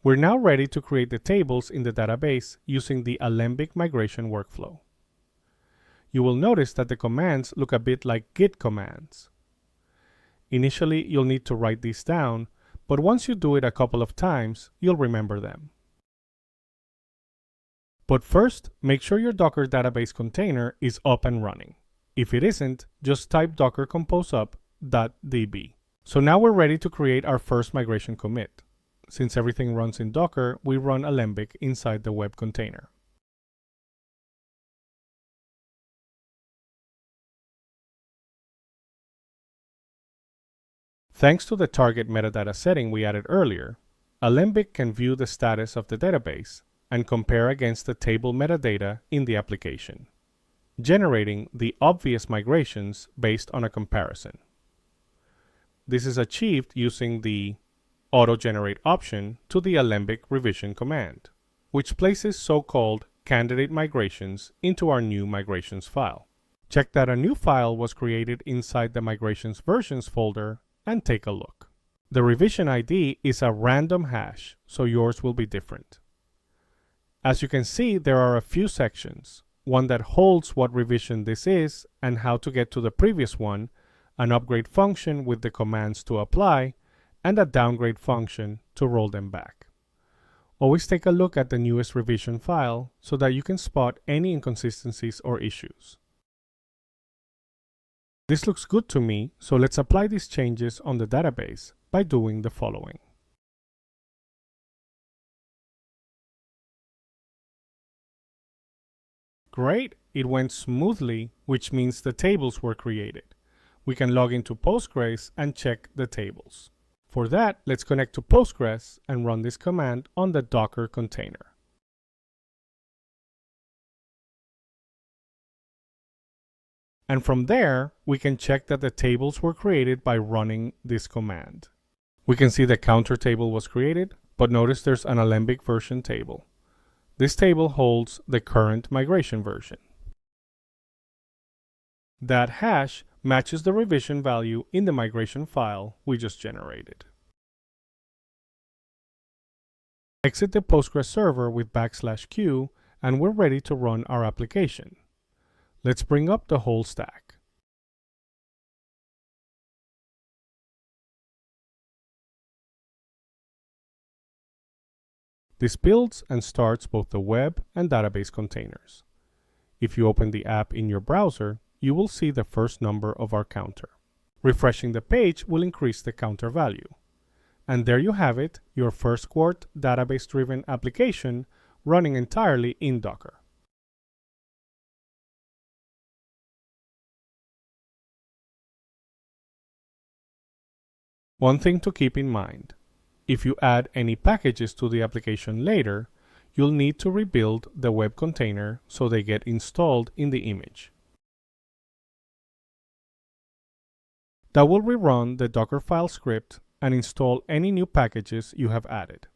We're now ready to create the tables in the database using the Alembic migration workflow. You will notice that the commands look a bit like Git commands. Initially, you'll need to write these down, but once you do it a couple of times, you'll remember them. But first, make sure your Docker database container is up and running. If it isn't, just type docker compose up.db. So now we're ready to create our first migration commit. Since everything runs in Docker, we run Alembic inside the web container. Thanks to the target metadata setting we added earlier, Alembic can view the status of the database and compare against the table metadata in the application, generating the obvious migrations based on a comparison. This is achieved using the autogenerate option to the Alembic revision command, which places so-called candidate migrations into our new migrations file. Check that a new file was created inside the migrations versions folder and take a look. The revision ID is a random hash, so yours will be different. As you can see, there are a few sections, one that holds what revision this is and how to get to the previous one, an upgrade function with the commands to apply, and a downgrade function to roll them back. Always take a look at the newest revision file so that you can spot any inconsistencies or issues. This looks good to me, so let's apply these changes on the database by doing the following. Great, it went smoothly, which means the tables were created. We can log into Postgres and check the tables. For that, let's connect to Postgres and run this command on the Docker container. And from there, we can check that the tables were created by running this command. We can see the counter table was created, but notice there's an Alembic version table. This table holds the current migration version. That hash matches the revision value in the migration file we just generated. Exit the Postgres server with \q and we're ready to run our application. Let's bring up the whole stack. This builds and starts both the web and database containers. If you open the app in your browser, you will see the first number of our counter. Refreshing the page will increase the counter value. And there you have it, your first Quart database-driven application running entirely in Docker. One thing to keep in mind, if you add any packages to the application later, you'll need to rebuild the web container so they get installed in the image. That will rerun the Dockerfile script and install any new packages you have added.